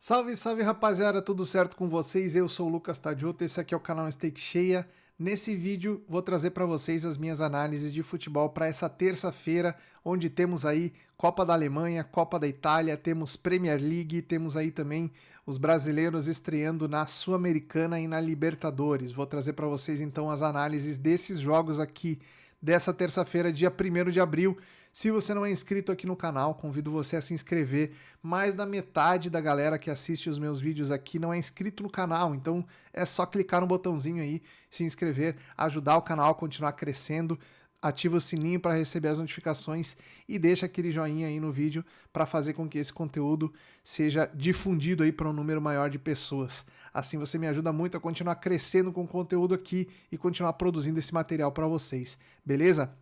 Salve, salve rapaziada, tudo certo com vocês? Eu sou o Lucas Tadiotto, esse aqui é o canal Stake Cheia. Nesse vídeo vou trazer para vocês as minhas análises de futebol para essa terça-feira, onde temos aí Copa da Alemanha, Copa da Itália, temos Premier League, temos aí também os brasileiros estreando na Sul-Americana e na Libertadores. Vou trazer para vocês então as análises desses jogos aqui dessa terça-feira, dia 1º de abril. Se você não é inscrito aqui no canal, convido você a se inscrever. Mais da metade da galera que assiste os meus vídeos aqui não é inscrito no canal, então é só clicar no botãozinho aí, se inscrever, ajudar o canal a continuar crescendo. Ativa o sininho para receber as notificações e deixa aquele joinha aí no vídeo para fazer com que esse conteúdo seja difundido aí para um número maior de pessoas. Assim você me ajuda muito a continuar crescendo com o conteúdo aqui e continuar produzindo esse material para vocês, beleza?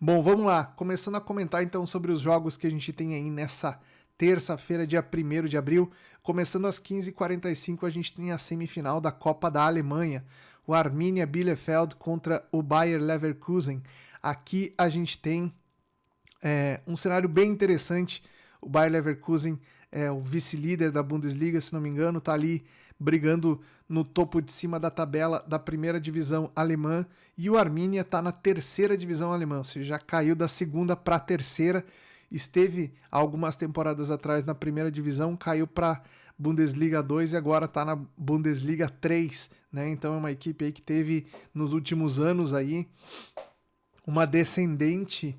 Bom, vamos lá. Começando a comentar então sobre os jogos que a gente tem aí nessa terça-feira, dia 1º de abril. Começando às 15h45, a gente tem a semifinal da Copa da Alemanha. O Arminia Bielefeld contra o Bayer Leverkusen. Aqui a gente tem um cenário bem interessante. O Bayer Leverkusen é o vice-líder da Bundesliga, se não me engano, está ali brigando no topo de cima da tabela da primeira divisão alemã, e o Arminia está na terceira divisão alemã, ou seja, já caiu da segunda para a terceira. Esteve algumas temporadas atrás na primeira divisão, caiu para Bundesliga 2 e agora está na Bundesliga 3, né? Então é uma equipe aí que teve nos últimos anos aí uma descendente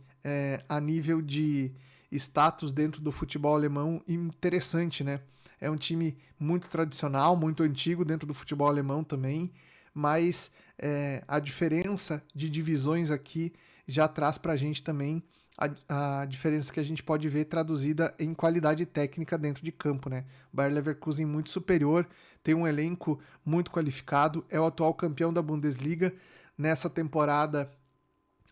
a nível de status dentro do futebol alemão interessante, né? É um time muito tradicional, muito antigo dentro do futebol alemão também, mas a diferença de divisões aqui já traz para a gente também a diferença que a gente pode ver traduzida em qualidade técnica dentro de campo, né? O Bayer Leverkusen muito superior, tem um elenco muito qualificado, é o atual campeão da Bundesliga. Nessa temporada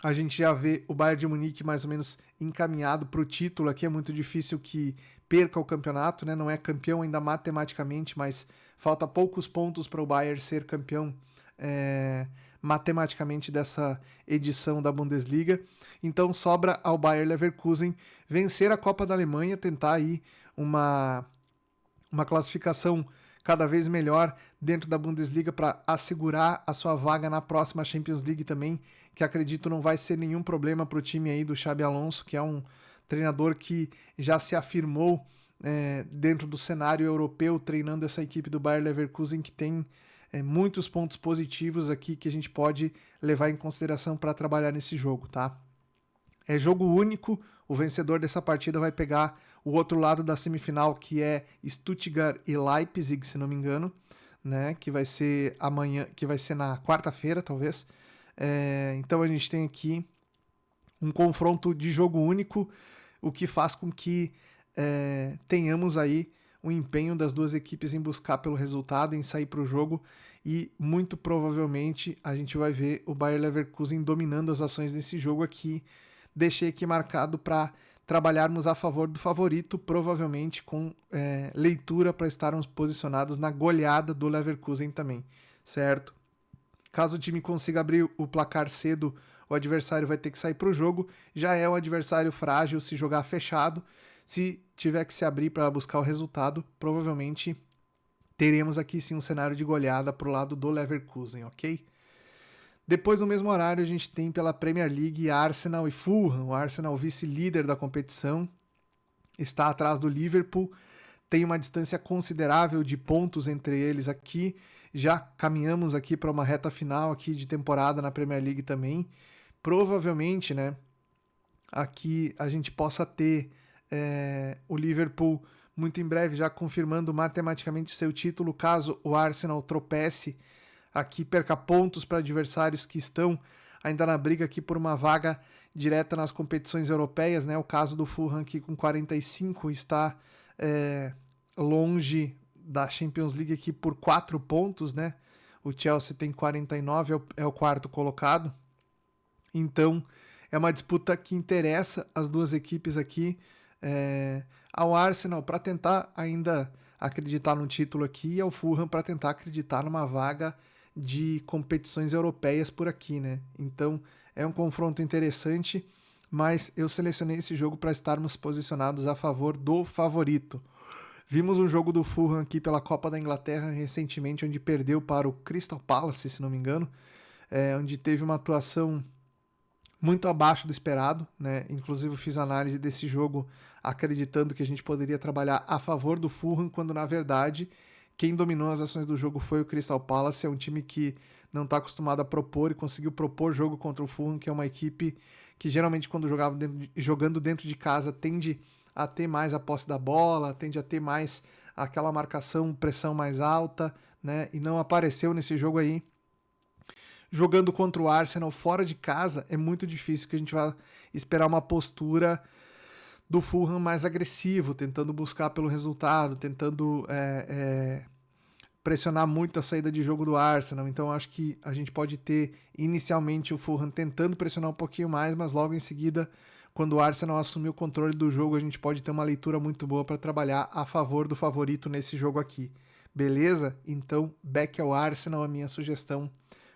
a gente já vê o Bayern de Munique mais ou menos encaminhado para o título. Aqui é muito difícil que perca o campeonato, né? Não é campeão ainda matematicamente, mas falta poucos pontos para o Bayern ser campeão matematicamente dessa edição da Bundesliga. Então sobra ao Bayer Leverkusen vencer a Copa da Alemanha, tentar aí uma classificação cada vez melhor dentro da Bundesliga para assegurar a sua vaga na próxima Champions League também, que acredito não vai ser nenhum problema para o time aí do Xabi Alonso, que é um treinador que já se afirmou dentro do cenário europeu, treinando essa equipe do Bayer Leverkusen, que tem muitos pontos positivos aqui que a gente pode levar em consideração para trabalhar nesse jogo, tá? É jogo único, o vencedor dessa partida vai pegar o outro lado da semifinal, que é Stuttgart e Leipzig, se não me engano, né? Que vai ser amanhã, que vai ser na quarta-feira, talvez. Então a gente tem aqui um confronto de jogo único, o que faz com que tenhamos aí o empenho das duas equipes em buscar pelo resultado, em sair para o jogo, e muito provavelmente a gente vai ver o Bayer Leverkusen dominando as ações nesse jogo aqui. Deixei aqui marcado para trabalharmos a favor do favorito, provavelmente com leitura para estarmos posicionados na goleada do Leverkusen também, certo? Caso o time consiga abrir o placar cedo, o adversário vai ter que sair para o jogo. Já é um adversário frágil se jogar fechado. Se tiver que se abrir para buscar o resultado, provavelmente teremos aqui sim um cenário de goleada para o lado do Leverkusen, ok? Depois, no mesmo horário, a gente tem pela Premier League Arsenal e Fulham. O Arsenal, vice-líder da competição, está atrás do Liverpool. Tem uma distância considerável de pontos entre eles aqui. Já caminhamos aqui para uma reta final aqui de temporada na Premier League também. Provavelmente, né, aqui a gente possa ter o Liverpool muito em breve já confirmando matematicamente seu título, caso o Arsenal tropece aqui, perca pontos para adversários que estão ainda na briga aqui por uma vaga direta nas competições europeias, né? O caso do Fulham aqui com 45 está longe da Champions League aqui por 4 pontos, né? O Chelsea tem 49, é o quarto colocado. Então é uma disputa que interessa as duas equipes aqui. Ao Arsenal para tentar ainda acreditar no título aqui, e ao Fulham para tentar acreditar numa vaga de competições europeias por aqui, né? Então é um confronto interessante, mas eu selecionei esse jogo para estarmos posicionados a favor do favorito. Vimos um jogo do Fulham aqui pela Copa da Inglaterra recentemente, onde perdeu para o Crystal Palace, se não me engano, onde teve uma atuação muito abaixo do esperado, né? Inclusive eu fiz análise desse jogo acreditando que a gente poderia trabalhar a favor do Fulham, quando na verdade quem dominou as ações do jogo foi o Crystal Palace. É um time que não está acostumado a propor e conseguiu propor jogo contra o Fulham, que é uma equipe que geralmente quando jogando dentro de casa tende a ter mais a posse da bola, tende a ter mais aquela marcação, pressão mais alta, né? E não apareceu nesse jogo aí. Jogando contra o Arsenal fora de casa, é muito difícil que a gente vá esperar uma postura do Fulham mais agressivo, tentando buscar pelo resultado, tentando pressionar muito a saída de jogo do Arsenal. Então acho que a gente pode ter inicialmente o Fulham tentando pressionar um pouquinho mais, mas logo em seguida, quando o Arsenal assumir o controle do jogo, a gente pode ter uma leitura muito boa para trabalhar a favor do favorito nesse jogo aqui. Beleza? Então, back ao Arsenal, a minha sugestão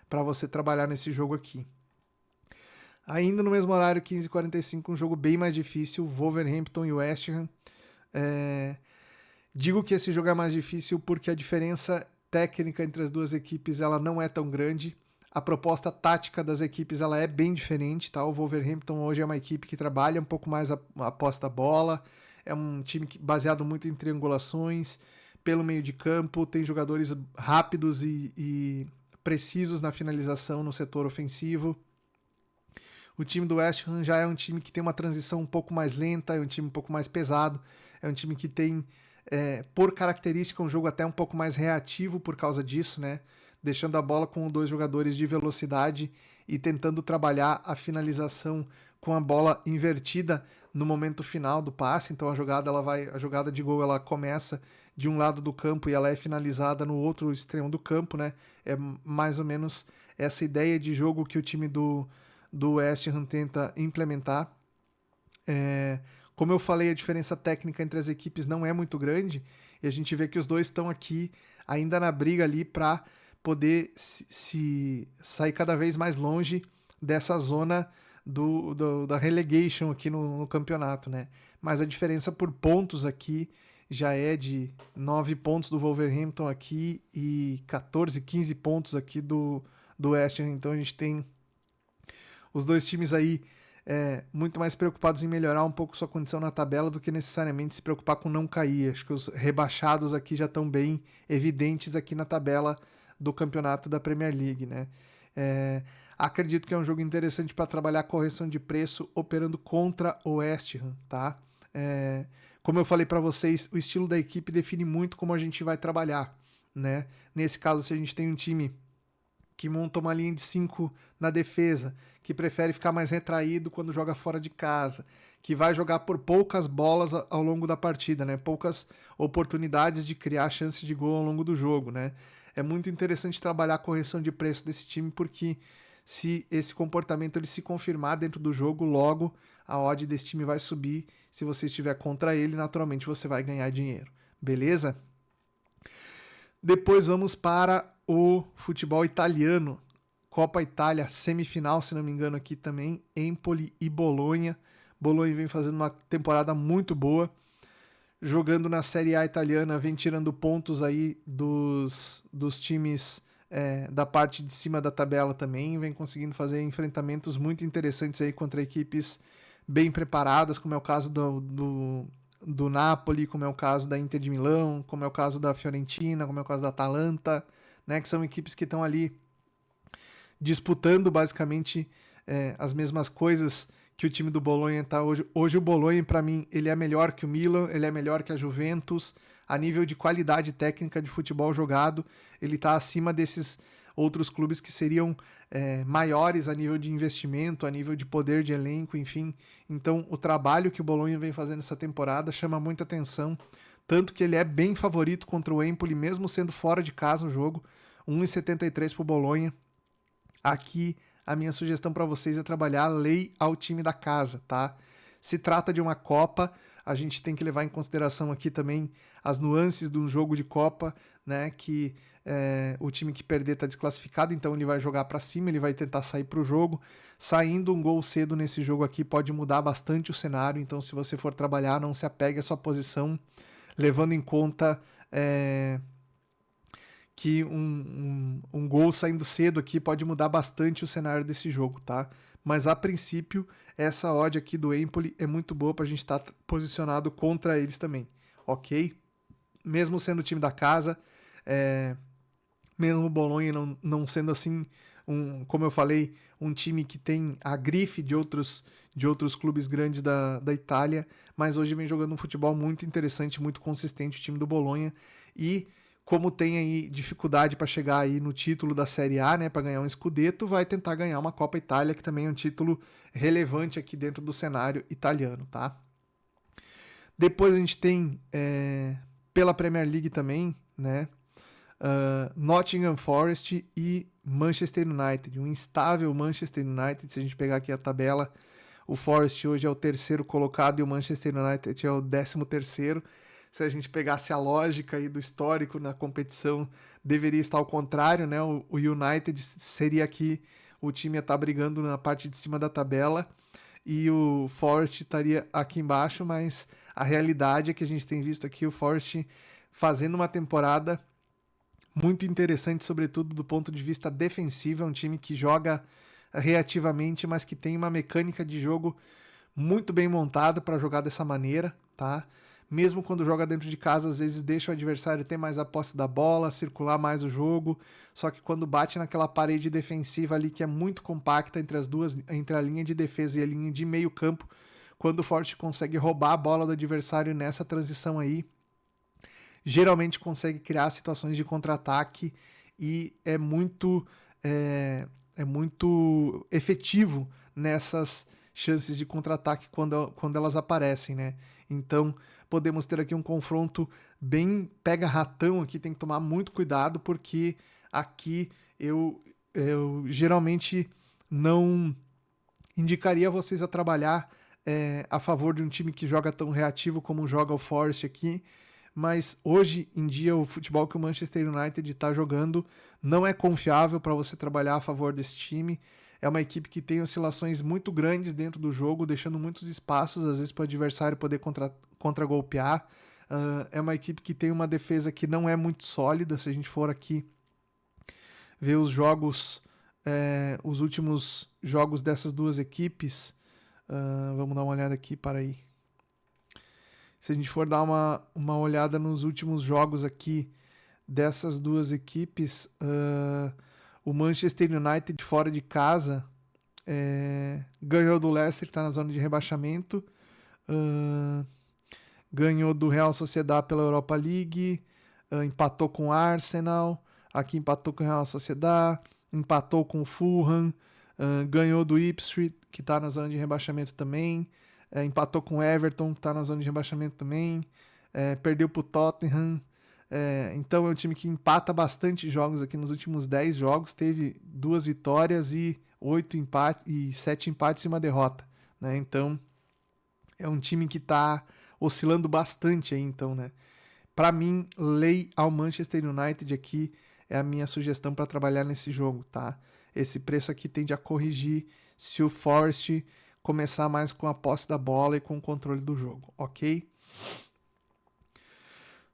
para você trabalhar nesse jogo aqui. Ainda no mesmo horário, 15h45, um jogo bem mais difícil, Wolverhampton e West Ham. Digo que esse jogo é mais difícil porque a diferença técnica entre as duas equipes ela não é tão grande. A proposta tática das equipes ela é bem diferente, tá? O Wolverhampton hoje é uma equipe que trabalha um pouco mais a posse da bola, é um time baseado muito em triangulações, pelo meio de campo, tem jogadores rápidos e precisos na finalização no setor ofensivo. O time do West Ham já é um time que tem uma transição um pouco mais lenta, é um time um pouco mais pesado, é um time que tem, por característica, um jogo até um pouco mais reativo por causa disso, né? Deixando a bola com 2 jogadores de velocidade e tentando trabalhar a finalização com a bola invertida no momento final do passe. Então a jogada de gol ela começa de um lado do campo e ela é finalizada no outro extremo do campo, né? É mais ou menos essa ideia de jogo que o time do West Ham tenta implementar. Como eu falei, a diferença técnica entre as equipes não é muito grande e a gente vê que os dois estão aqui ainda na briga ali para poder se sair cada vez mais longe dessa zona da relegation aqui no campeonato, né? Mas a diferença por pontos aqui já é de 9 pontos do Wolverhampton aqui e 14, 15 pontos aqui do West Ham. Então a gente tem os dois times aí muito mais preocupados em melhorar um pouco sua condição na tabela do que necessariamente se preocupar com não cair. Acho que os rebaixados aqui já estão bem evidentes aqui na tabela do campeonato da Premier League, né? Acredito que é um jogo interessante para trabalhar correção de preço operando contra o West Ham, tá? Como eu falei para vocês, o estilo da equipe define muito como a gente vai trabalhar, né? Nesse caso, se a gente tem um time que monta uma linha de 5 na defesa, que prefere ficar mais retraído quando joga fora de casa, que vai jogar por poucas bolas ao longo da partida, né? Poucas oportunidades de criar chances de gol ao longo do jogo, né? É muito interessante trabalhar a correção de preço desse time, porque se esse comportamento ele se confirmar dentro do jogo, logo a odd desse time vai subir. Se você estiver contra ele, naturalmente você vai ganhar dinheiro. Beleza? Depois vamos para o futebol italiano. Copa Itália, semifinal, se não me engano, aqui também. Empoli e Bolonha. Bolonha vem fazendo uma temporada muito boa. Jogando na Série A italiana, vem tirando pontos aí dos times da parte de cima da tabela também. Vem conseguindo fazer enfrentamentos muito interessantes aí contra equipes bem preparadas, como é o caso do Napoli, como é o caso da Inter de Milão, como é o caso da Fiorentina, como é o caso da Atalanta, né, que são equipes que estão ali disputando basicamente as mesmas coisas que o time do Bolonha está hoje. Hoje o Bolonha, para mim, ele é melhor que o Milan, ele é melhor que a Juventus, a nível de qualidade técnica de futebol jogado, ele está acima desses outros clubes que seriam maiores a nível de investimento, a nível de poder de elenco, enfim. Então, o trabalho que o Bolonha vem fazendo essa temporada chama muita atenção, tanto que ele é bem favorito contra o Empoli, mesmo sendo fora de casa o jogo, 1,73 para o Bolonha. Aqui, a minha sugestão para vocês é trabalhar lei ao time da casa, tá? Se trata de uma Copa, a gente tem que levar em consideração aqui também as nuances de um jogo de Copa, né? Que o time que perder está desclassificado, então ele vai jogar para cima, ele vai tentar sair para o jogo. Saindo um gol cedo nesse jogo aqui pode mudar bastante o cenário, então se você for trabalhar, não se apegue à sua posição. levando em conta que um gol saindo cedo aqui pode mudar bastante o cenário desse jogo, tá? Mas a princípio, essa odd aqui do Empoli é muito boa para a gente estar posicionado contra eles também, ok? Mesmo sendo o time da casa, mesmo o Bolonha não sendo assim, como eu falei, um time que tem a grife de outros clubes grandes da Itália, mas hoje vem jogando um futebol muito interessante, muito consistente o time do Bolonha, e como tem aí dificuldade para chegar aí no título da Série A, né, para ganhar um Scudetto, vai tentar ganhar uma Copa Itália, que também é um título relevante aqui dentro do cenário italiano, tá? Depois a gente tem pela Premier League também, né, Nottingham Forest e Manchester United, um instável Manchester United. Se a gente pegar aqui a tabela, o Forest hoje é o terceiro colocado e o Manchester United é o 13º. Se a gente pegasse a lógica aí do histórico na competição, deveria estar ao contrário, né? O United seria aqui, o time ia estar brigando na parte de cima da tabela e o Forest estaria aqui embaixo, mas a realidade é que a gente tem visto aqui o Forest fazendo uma temporada muito interessante, sobretudo do ponto de vista defensivo. É um time que joga reativamente, mas que tem uma mecânica de jogo muito bem montada para jogar dessa maneira, tá? Mesmo quando joga dentro de casa, às vezes deixa o adversário ter mais a posse da bola, circular mais o jogo, só que quando bate naquela parede defensiva ali que é muito compacta entre a linha de defesa e a linha de meio campo, quando o Forte consegue roubar a bola do adversário nessa transição aí, geralmente consegue criar situações de contra-ataque e é muito efetivo nessas chances de contra-ataque quando elas aparecem, né? Então, podemos ter aqui um confronto bem pega-ratão aqui, tem que tomar muito cuidado, porque aqui eu geralmente não indicaria vocês a trabalhar a favor de um time que joga tão reativo como joga o Forest aqui, mas hoje em dia o futebol que o Manchester United está jogando não é confiável para você trabalhar a favor desse time. É uma equipe que tem oscilações muito grandes dentro do jogo, deixando muitos espaços, às vezes, para o adversário poder contra-golpear. É uma equipe que tem uma defesa que não é muito sólida. Se a gente for aqui ver os jogos, os últimos jogos dessas duas equipes, vamos dar uma olhada aqui, para aí. Se a gente for dar uma olhada nos últimos jogos aqui dessas duas equipes, o Manchester United fora de casa ganhou do Leicester, que está na zona de rebaixamento, ganhou do Real Sociedad pela Europa League, empatou com o Arsenal, aqui empatou com o Real Sociedad, empatou com o Fulham, ganhou do Ipswich, que está na zona de rebaixamento também, empatou com o Everton, que está na zona de rebaixamento também, perdeu para o Tottenham. Então é um time que empata bastante jogos aqui nos últimos 10 jogos, teve 2 vitórias e 7 empates e uma derrota, né? Então é um time que está oscilando bastante aí, então, né? Para mim, lei ao Manchester United aqui é a minha sugestão para trabalhar nesse jogo, tá? Esse preço aqui tende a corrigir se o Forest começar mais com a posse da bola e com o controle do jogo, ok?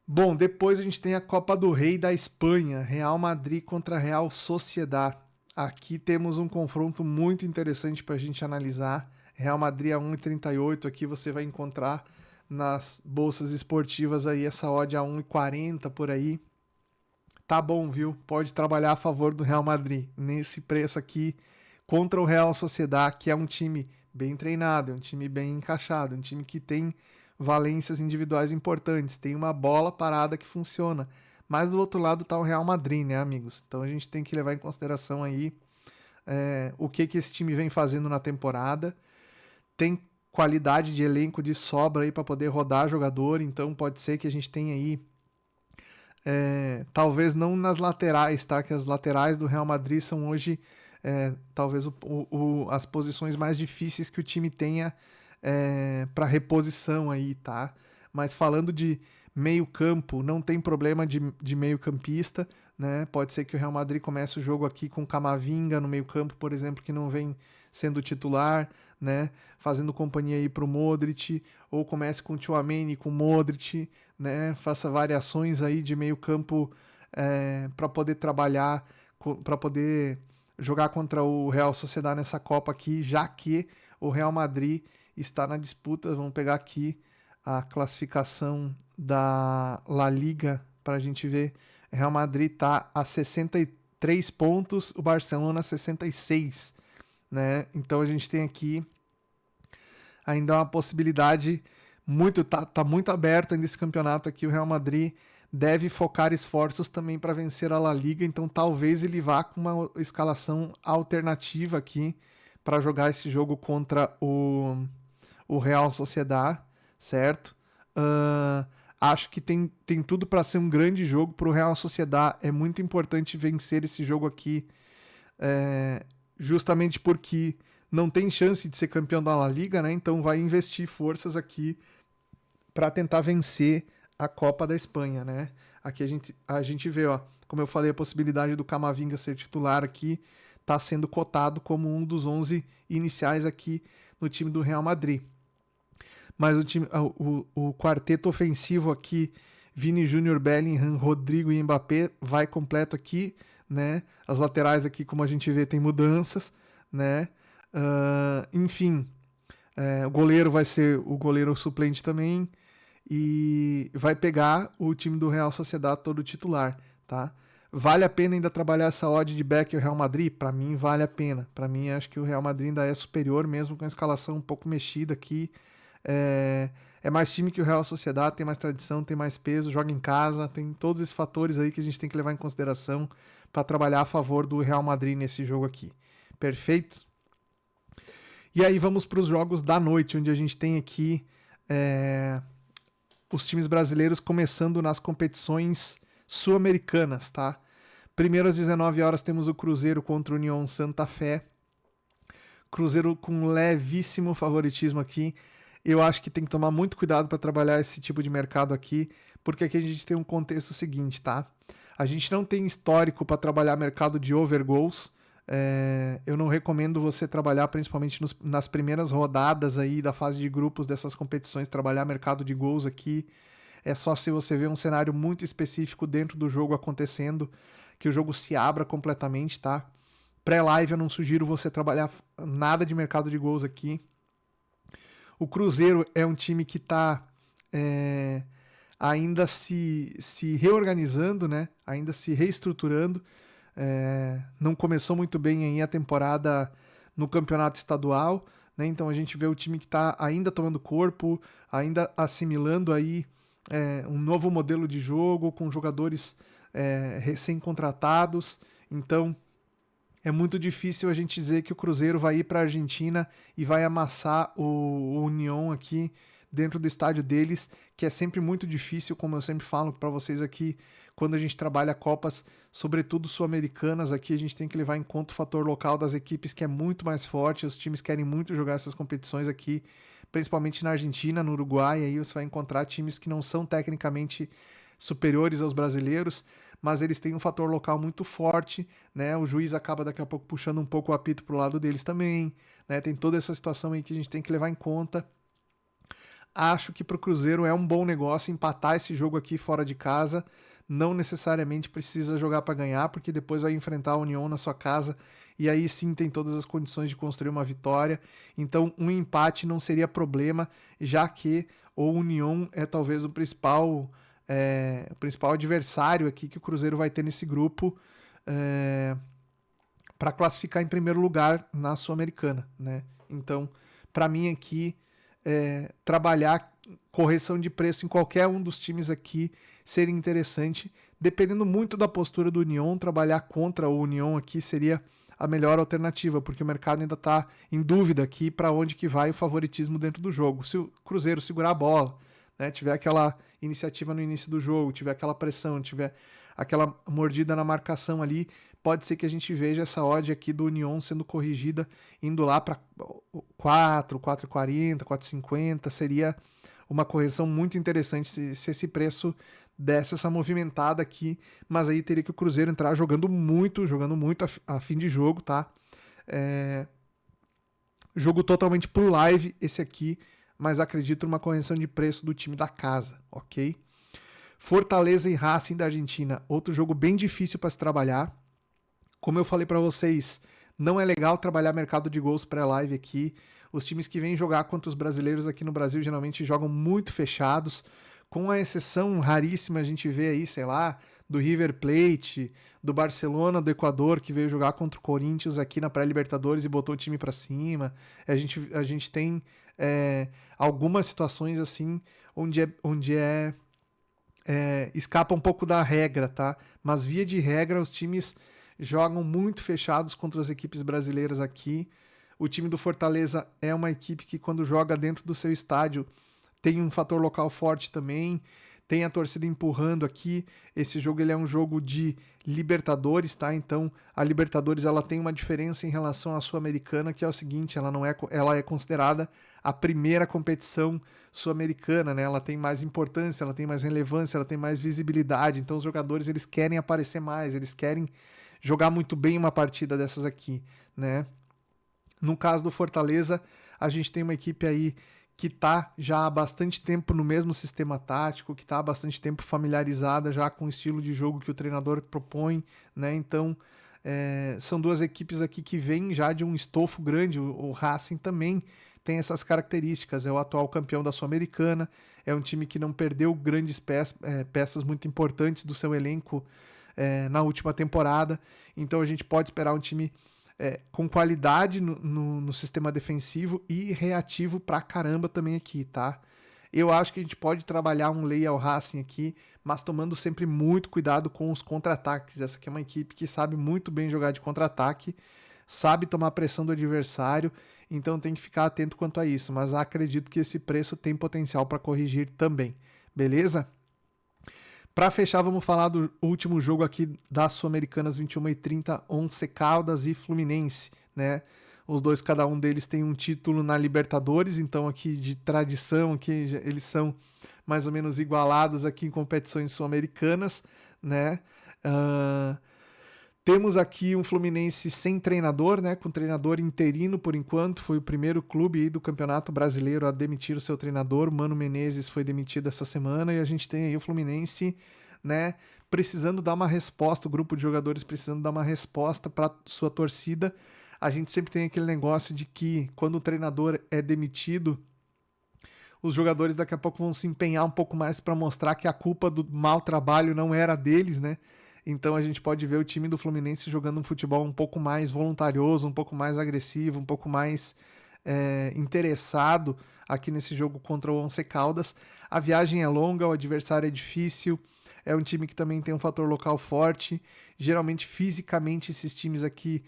Bom, depois a gente tem a Copa do Rei da Espanha, Real Madrid contra Real Sociedad. Aqui temos um confronto muito interessante para a gente analisar. Real Madrid a 1,38, aqui você vai encontrar nas bolsas esportivas aí essa odd a 1,40 por aí. Tá bom, viu? Pode trabalhar a favor do Real Madrid nesse preço aqui contra o Real Sociedad, que é um time bem treinado, é um time bem encaixado, um time que tem valências individuais importantes, tem uma bola parada que funciona. Mas do outro lado tá o Real Madrid, né, amigos? Então a gente tem que levar em consideração aí o que esse time vem fazendo na temporada. Tem qualidade de elenco de sobra aí para poder rodar jogador, então pode ser que a gente tenha aí talvez não nas laterais, tá? Que as laterais do Real Madrid são hoje talvez as posições mais difíceis que o time tenha para reposição aí, tá? Mas falando de meio campo, não tem problema de meio campista, né? Pode ser que o Real Madrid comece o jogo aqui com Camavinga no meio campo, por exemplo, que não vem sendo titular, né? Fazendo companhia aí pro Modric, ou comece com o Tchouaméni, com o Modric, né? Faça variações aí de meio campo para poder trabalhar, para poder jogar contra o Real Sociedad nessa Copa aqui, já que o Real Madrid está na disputa. Vamos pegar aqui a classificação da La Liga para a gente ver. O Real Madrid está a 63 pontos, o Barcelona 66, né? Então a gente tem aqui ainda uma possibilidade tá muito aberto ainda esse campeonato aqui. O Real Madrid deve focar esforços também para vencer a La Liga, então talvez ele vá com uma escalação alternativa aqui para jogar esse jogo contra o Real Sociedad, certo? Acho que tem tudo para ser um grande jogo para o Real Sociedad. É muito importante vencer esse jogo aqui, justamente porque não tem chance de ser campeão da La Liga, né? Então vai investir forças aqui para tentar vencer a Copa da Espanha, né? Aqui a gente vê, ó, como eu falei, a possibilidade do Camavinga ser titular aqui está sendo cotado como um dos 11 iniciais aqui no time do Real Madrid. Mas o quarteto ofensivo aqui, Vini Júnior, Bellingham, Rodrigo e Mbappé, vai completo aqui, né? As laterais aqui, como a gente vê, tem mudanças, né? Enfim, o goleiro vai ser o goleiro suplente também, e vai pegar o time do Real Sociedad todo titular, tá? Vale a pena ainda trabalhar essa odd de back e o Real Madrid? Para mim vale a pena. Para mim acho que o Real Madrid ainda é superior, mesmo com a escalação um pouco mexida aqui. É mais time que o Real Sociedad, tem mais tradição, tem mais peso, joga em casa, tem todos esses fatores aí que a gente tem que levar em consideração para trabalhar a favor do Real Madrid nesse jogo aqui. Perfeito? E aí vamos para os jogos da noite, onde a gente tem aqui os times brasileiros começando nas competições sul-americanas, tá? Primeiro às 19 horas temos o Cruzeiro contra o União Santa Fé. Cruzeiro com levíssimo favoritismo aqui. Eu acho que tem que tomar muito cuidado para trabalhar esse tipo de mercado aqui, porque aqui a gente tem um contexto seguinte, tá? A gente não tem histórico para trabalhar mercado de over goals. Eu não recomendo você trabalhar, principalmente nas primeiras rodadas aí da fase de grupos dessas competições, trabalhar mercado de gols aqui. É só se você vê um cenário muito específico dentro do jogo acontecendo, que o jogo se abra completamente, tá? Pré-live eu não sugiro você trabalhar nada de mercado de gols aqui. O Cruzeiro é um time que está ainda se reorganizando, né? Ainda se reestruturando. Não começou muito bem aí a temporada no campeonato estadual, né? Então a gente vê o time que está ainda tomando corpo, ainda assimilando aí um novo modelo de jogo com jogadores recém-contratados. Então é muito difícil a gente dizer que o Cruzeiro vai ir para a Argentina e vai amassar o União aqui dentro do estádio deles, que é sempre muito difícil, como eu sempre falo para vocês aqui, quando a gente trabalha Copas, sobretudo sul-americanas, aqui a gente tem que levar em conta o fator local das equipes, que é muito mais forte. Os times querem muito jogar essas competições aqui, principalmente na Argentina, no Uruguai. Aí você vai encontrar times que não são tecnicamente superiores aos brasileiros, mas eles têm um fator local muito forte, né? O juiz acaba daqui a pouco puxando um pouco o apito pro lado deles também, né? Tem toda essa situação aí que a gente tem que levar em conta. Acho que pro Cruzeiro é um bom negócio empatar esse jogo aqui fora de casa. Não necessariamente precisa jogar para ganhar, porque depois vai enfrentar a União na sua casa e aí sim tem todas as condições de construir uma vitória. Então um empate não seria problema, já que o União é talvez o principal adversário aqui que o Cruzeiro vai ter nesse grupo para classificar em primeiro lugar na Sul-Americana, né? Então, para mim aqui, trabalhar correção de preço em qualquer um dos times aqui seria interessante. Dependendo muito da postura do União, trabalhar contra o União aqui seria a melhor alternativa, porque o mercado ainda está em dúvida aqui para onde que vai o favoritismo dentro do jogo. Se o Cruzeiro segurar a bola, né, tiver aquela iniciativa no início do jogo, tiver aquela pressão, tiver aquela mordida na marcação ali, pode ser que a gente veja essa odd aqui do União sendo corrigida, indo lá para 4, 4,40, 4,50, seria uma correção muito interessante se esse preço desse essa movimentada aqui, mas aí teria que o Cruzeiro entrar jogando muito a fim de jogo, tá? Jogo totalmente por live esse aqui, mas acredito numa correção de preço do time da casa, ok? Fortaleza e Racing da Argentina, outro jogo bem difícil para se trabalhar. Como eu falei para vocês, não é legal trabalhar mercado de gols pré-live aqui. Os times que vêm jogar contra os brasileiros aqui no Brasil geralmente jogam muito fechados, com a exceção raríssima a gente vê aí, sei lá, do River Plate, do Barcelona, do Equador, que veio jogar contra o Corinthians aqui na pré-Libertadores e botou o time para cima. A gente tem algumas situações assim onde escapa um pouco da regra, tá? Mas via de regra os times jogam muito fechados contra as equipes brasileiras aqui. O time do Fortaleza é uma equipe que quando joga dentro do seu estádio tem um fator local forte também, tem a torcida empurrando aqui. Esse jogo ele é um jogo de Libertadores, tá? Então a Libertadores ela tem uma diferença em relação à Sul-Americana, que é o seguinte, ela é considerada a primeira competição sul-americana, né? Ela tem mais importância, ela tem mais relevância, ela tem mais visibilidade. Então os jogadores eles querem aparecer mais, eles querem jogar muito bem uma partida dessas aqui, né? No caso do Fortaleza, a gente tem uma equipe aí que está já há bastante tempo no mesmo sistema tático, que está há bastante tempo familiarizada já com o estilo de jogo que o treinador propõe, né? Então, são duas equipes aqui que vêm já de um estofo grande. O Racing também tem essas características, é o atual campeão da Sul-Americana, é um time que não perdeu grandes peças muito importantes do seu elenco na última temporada, então a gente pode esperar um time com qualidade no sistema defensivo e reativo pra caramba também aqui, tá? Eu acho que a gente pode trabalhar um Lei ao Racing aqui, mas tomando sempre muito cuidado com os contra-ataques. Essa aqui é uma equipe que sabe muito bem jogar de contra-ataque, sabe tomar pressão do adversário, então tem que ficar atento quanto a isso, mas acredito que esse preço tem potencial para corrigir também, beleza? Para fechar, vamos falar do último jogo aqui das Sul-Americanas 21h30, Once Caldas e Fluminense, né? Os dois, cada um deles tem um título na Libertadores, então aqui de tradição, aqui eles são mais ou menos igualados aqui em competições sul-americanas, né? Temos aqui um Fluminense sem treinador, né? Com treinador interino por enquanto. Foi o primeiro clube aí do Campeonato Brasileiro a demitir o seu treinador. O Mano Menezes foi demitido essa semana e a gente tem aí o Fluminense, né? Precisando dar uma resposta, o grupo de jogadores precisando dar uma resposta para sua torcida. A gente sempre tem aquele negócio de que quando o treinador é demitido, os jogadores daqui a pouco vão se empenhar um pouco mais para mostrar que a culpa do mau trabalho não era deles, né? Então a gente pode ver o time do Fluminense jogando um futebol um pouco mais voluntarioso, um pouco mais agressivo, um pouco mais interessado aqui nesse jogo contra o Once Caldas. A viagem é longa, o adversário é difícil, é um time que também tem um fator local forte. Geralmente, fisicamente, esses times aqui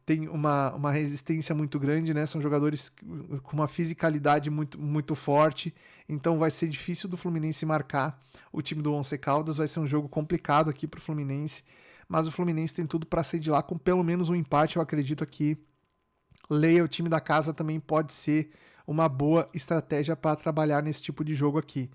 têm uma resistência muito grande, né? São jogadores com uma fisicalidade muito, muito forte, então vai ser difícil do Fluminense marcar o time do Once Caldas. Vai ser um jogo complicado aqui para o Fluminense, mas o Fluminense tem tudo para sair de lá com pelo menos um empate. Eu acredito que Leia, o time da casa, também pode ser uma boa estratégia para trabalhar nesse tipo de jogo aqui.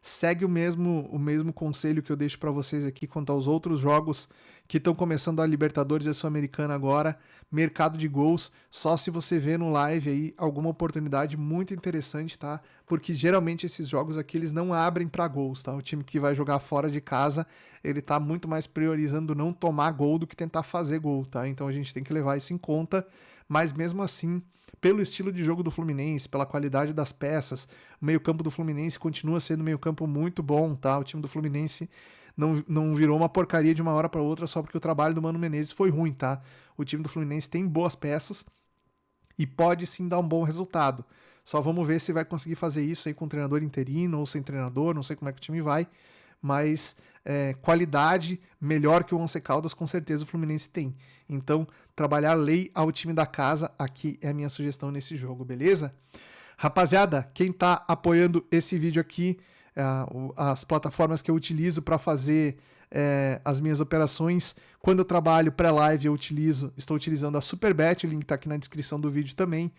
Segue o mesmo conselho que eu deixo para vocês aqui quanto aos outros jogos que estão começando a Libertadores e a Sul-Americana agora. Mercado de gols, só se você vê no live aí alguma oportunidade muito interessante, tá? Porque geralmente esses jogos aqui eles não abrem para gols, tá? O time que vai jogar fora de casa, ele tá muito mais priorizando não tomar gol do que tentar fazer gol, tá? Então a gente tem que levar isso em conta, mas mesmo assim, pelo estilo de jogo do Fluminense, pela qualidade das peças, o meio-campo do Fluminense continua sendo um meio-campo muito bom, tá? O time do Fluminense não virou uma porcaria de uma hora para outra só porque o trabalho do Mano Menezes foi ruim, tá? O time do Fluminense tem boas peças e pode sim dar um bom resultado. Só vamos ver se vai conseguir fazer isso aí com um treinador interino ou sem treinador, não sei como é que o time vai, mas qualidade melhor que o Once Caldas com certeza o Fluminense tem. Então, trabalhar lei ao time da casa, aqui é a minha sugestão nesse jogo, beleza? Rapaziada, quem tá apoiando esse vídeo aqui, as plataformas que eu utilizo para fazer as minhas operações, quando eu trabalho pré-live estou utilizando a Superbet, o link tá aqui na descrição do vídeo também,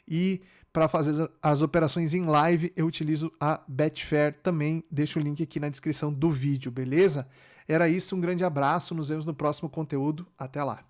e para fazer as operações em live eu utilizo a Betfair também, deixo o link aqui na descrição do vídeo, beleza? Era isso, um grande abraço, nos vemos no próximo conteúdo, até lá!